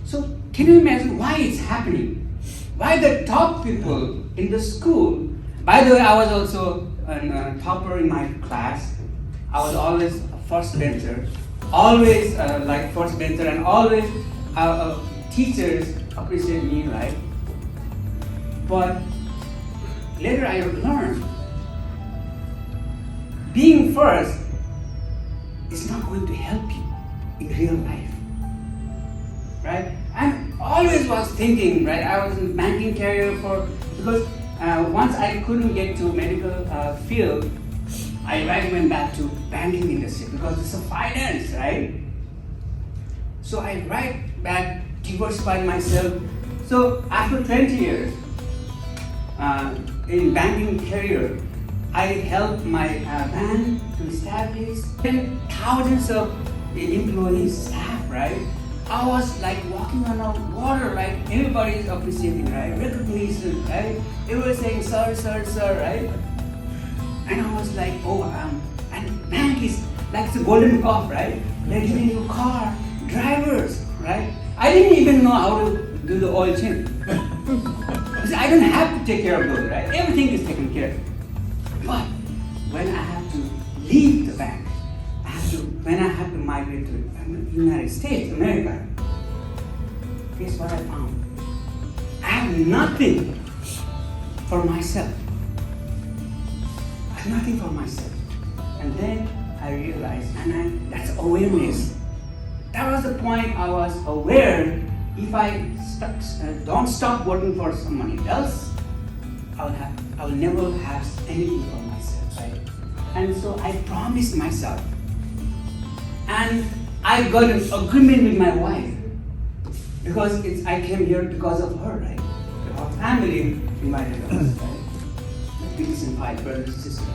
So can you imagine why it's happening? Why the top people in the school, by the way, I was also a topper in my class. I was always a first bencher, always like first bencher, and always teachers appreciate me, right? But later I learned being first is not going to help you in real life, right? I always was thinking, right? I was in banking career because once I couldn't get to medical field, I went back to banking industry because it's a finance, right? So I right back, diversified myself. So after 20 years in banking career, I helped my bank to establish thousands of employees, staff, right? I was like walking on a water, like everybody is appreciating, right? Recognition, right? They were saying, sir, sir, sir, right? And I was like, oh, and bank is like the golden cup, right? They're giving you car, drivers, right? I didn't even know how to do the oil change. Because I don't have to take care of those, right? Everything is taken care of. But when I have to leave the bank, when I have to migrate to the United States, America, guess what I found? I have nothing for myself. I have nothing for myself. And then I realized, that's awareness. That was the point I was aware. If I don't stop working for somebody else, I will never have anything for myself, right? And so I promised myself. And I got an agreement with my wife because I came here because of her, right? Our family invited us, right? Because in five brothers and sisters.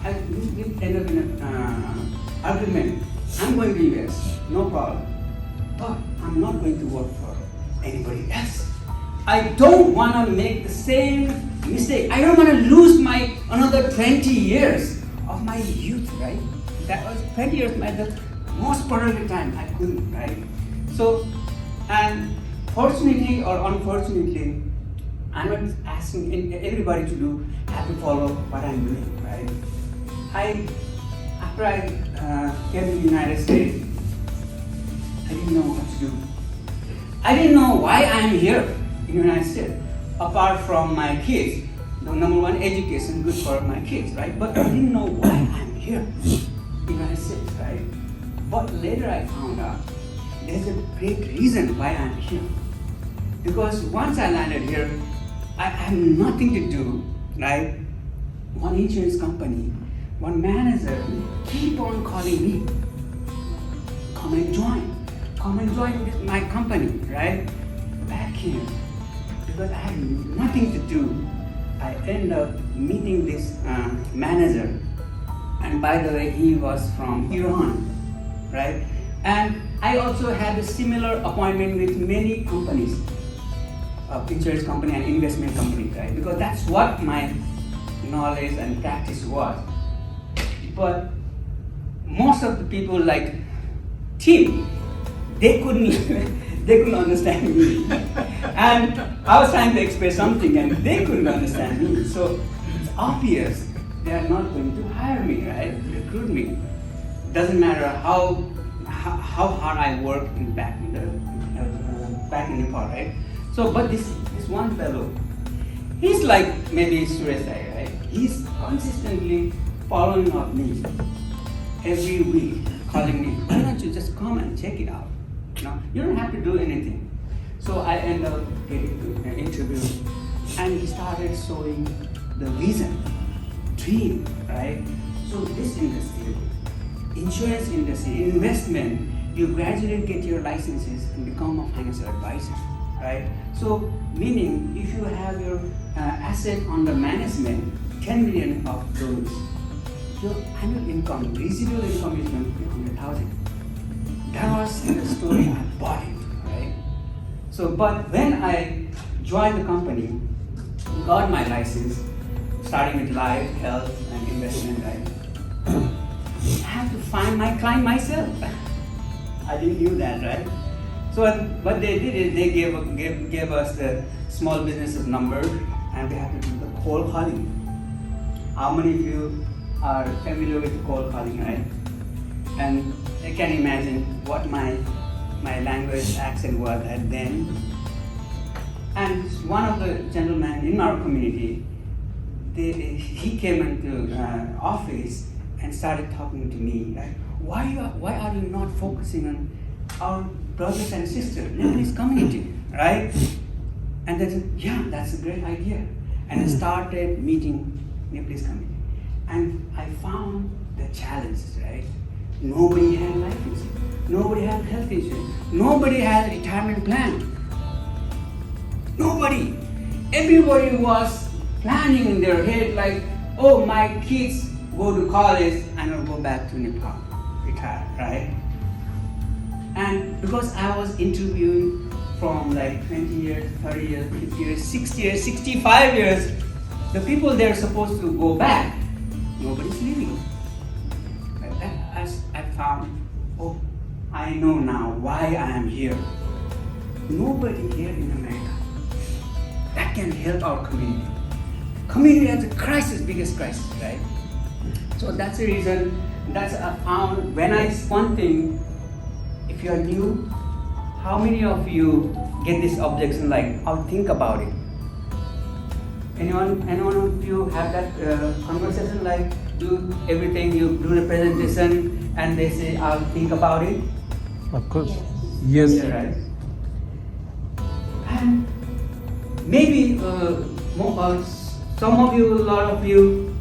We ended up in an agreement. I'm going to US, no problem. But I'm not going to work for anybody else. I don't want to make the same mistake. I don't want to lose my another 20 years of my youth, right? That was 20 years, the most productive time. I couldn't, right? So, and fortunately or unfortunately, I'm not asking everybody to have to follow what I'm doing, right? After I came to the United States, I didn't know what to do. I didn't know why I'm here in the United States, apart from my kids. The number one, education, good for my kids, right? But I didn't know why I'm here in the United States, right? But later I found out there's a great reason why I'm here. Because once I landed here, I have nothing to do, right? One insurance company, one manager keep on calling me, come and join with my company, right? Back here, because I had nothing to do, I end up meeting this manager, and by the way, he was from Iran, right? And I also had a similar appointment with many companies, insurance company and investment company, right? Because that's what my knowledge and practice was. But most of the people like Tim, they couldn't understand me. And I was trying to express something and they couldn't understand me. So it's obvious they are not going to hire me, right? Recruit me. Doesn't matter how hard I work back in Nepal, right? So, but this one fellow, he's like maybe Suresh, right? He's consistently following up me every week, calling me, why don't you just come and check it out? You don't have to do anything. So I end up getting to an interview, and he started showing the vision, dream, right? So this industry, insurance industry, investment, you gradually get your licenses and become a financial advisor, right? So meaning if you have your asset under management, 10 million of those, your annual income, residual income is going to be 100,000. That was the story I bought into, right? So, but when I joined the company, got my license, starting with life, health, and investment, right? I have to find my client myself. I didn't knew that, right? So what they did is they gave us the small businesses number, and we have to do the cold calling. How many of you are familiar with cold calling, right? And I can imagine what my language accent was at then. And one of the gentlemen in our community, he came into office and started talking to me, like, why are you not focusing on our brothers and sisters, Nepalese community, right? And they said, yeah, that's a great idea. And I started meeting Nepalese community. And I found the challenges, right? Nobody had life insurance. Nobody had health insurance. Nobody had retirement plan. Nobody. Everybody was planning in their head like, oh, my kids go to college and I'll go back to Nepal, retire, right? And because I was interviewing from like 20 years, 30 years, 50 years, 60 years, 65 years, the people they're supposed to go back, nobody's leaving. As I found, oh, I know now why I am here. Nobody here in America that can help our community. Community has a crisis, biggest crisis, right? So that's the reason, that's I found when one thing, if you are new, how many of you get this objection like, I'll think about it? Anyone of you have that conversation like, do everything, you do the presentation and they say, I'll think about it? Of course. Yes. Yeah, right. And maybe some of you, a lot of you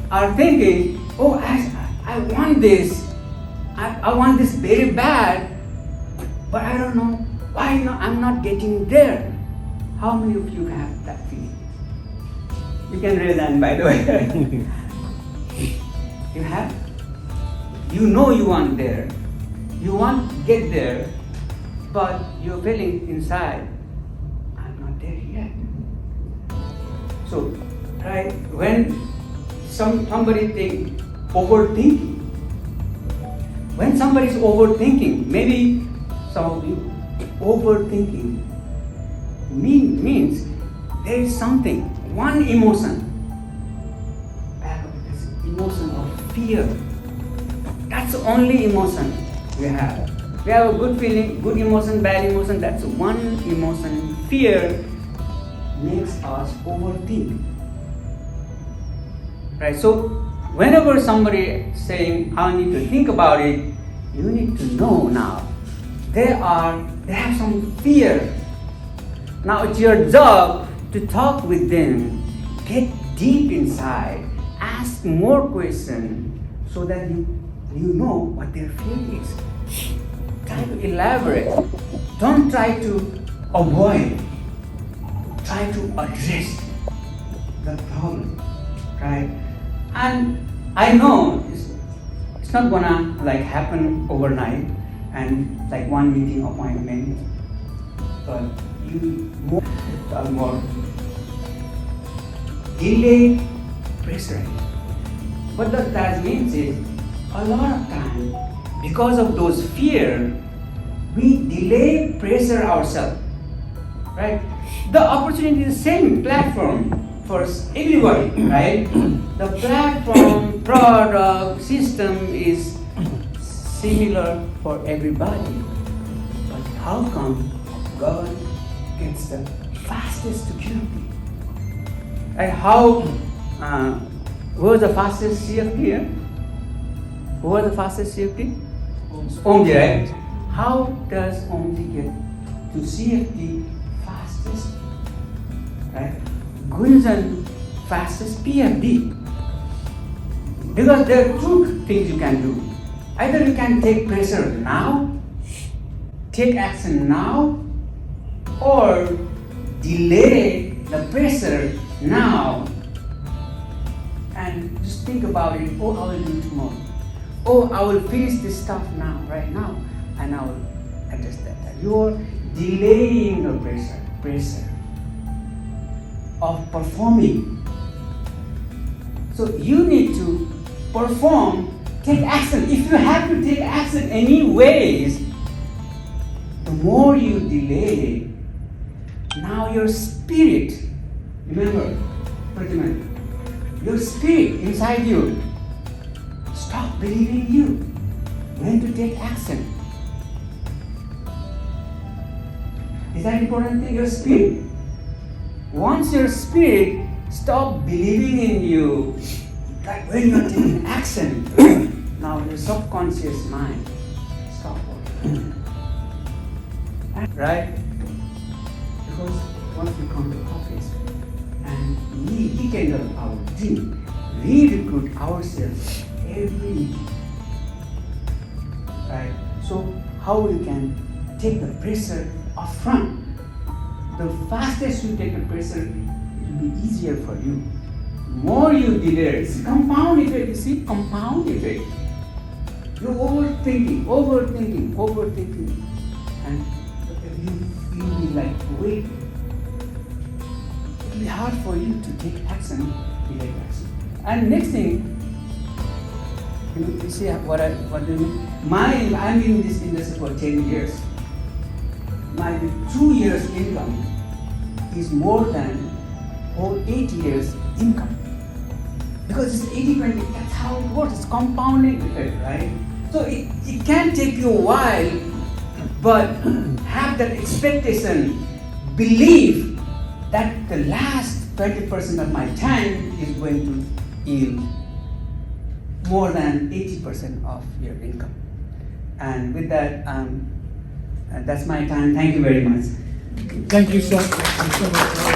are thinking, oh, I want this. I want this very bad, but I don't know why I'm not getting there. How many of you have that feeling? You can raise hand, by the way. You have? You know you want there. You want to get there, but you're feeling inside, I'm not there yet. So, right, when somebody think overthinking, when somebody is overthinking, maybe some of you, overthinking means there is something, one emotion, back of this emotion of fear. That's the only emotion we have. We have a good feeling, good emotion, bad emotion. That's one emotion. Fear makes us overthink. Right? So whenever somebody is saying, I need to think about it, you need to know now. They have some fear. Now it's your job to talk with them, get deep inside, ask more questions so that you know what their fear is. Try to elaborate. Don't try to avoid. Try to address the problem, right? And I know it's not gonna like happen overnight and like one meeting appointment, but you more delayed pressure. What that means is a lot of time because of those fear, we delay pressure ourselves, right? The opportunity is the same platform for everybody, right? The platform, product, system is similar for everybody. But how come God gets the fastest security? And how, who was the fastest CFP here? Who was the fastest CFP? OMG, right? How does OMG get to CFP fastest? Right? Gunjan fastest PFD. Because there are two things you can do. Either you can take pressure now, take action now, or delay the pressure now and just think about it. Oh, I will do tomorrow. Oh, I will finish this stuff now, right now, and I will address that. You're delaying the pressure of performing. So you need to perform, take action. If you have to take action anyways, the more you delay, now your spirit, remember, Pradyuman, your spirit inside you, stop believing you when to take action. Is that important thing? Your spirit. Once your spirit stop believing in you, like when you're taking action, now your subconscious mind stop working. Right? Because once we come to office and we rekindle our dream, we recruit ourselves every meeting. Right? So how we can take the pressure up front? The fastest you take the pressure, it will be easier for you. More you delay, it's compound effect, you see, compound effect. You're overthinking, and you will be like, wait. It will be hard for you to take action, delay action. And next thing, you see what do you mean? I'm in this industry for 10 years. My 2 years income is more than whole 8 years income. Because it's 80-20, that's how it works, it's compounding effect, right? So it can take you a while, but have that expectation, believe that the last 20% of my time is going to yield more than 80% of your income. And with that, that's my time. Thank you very much. Thank you so much.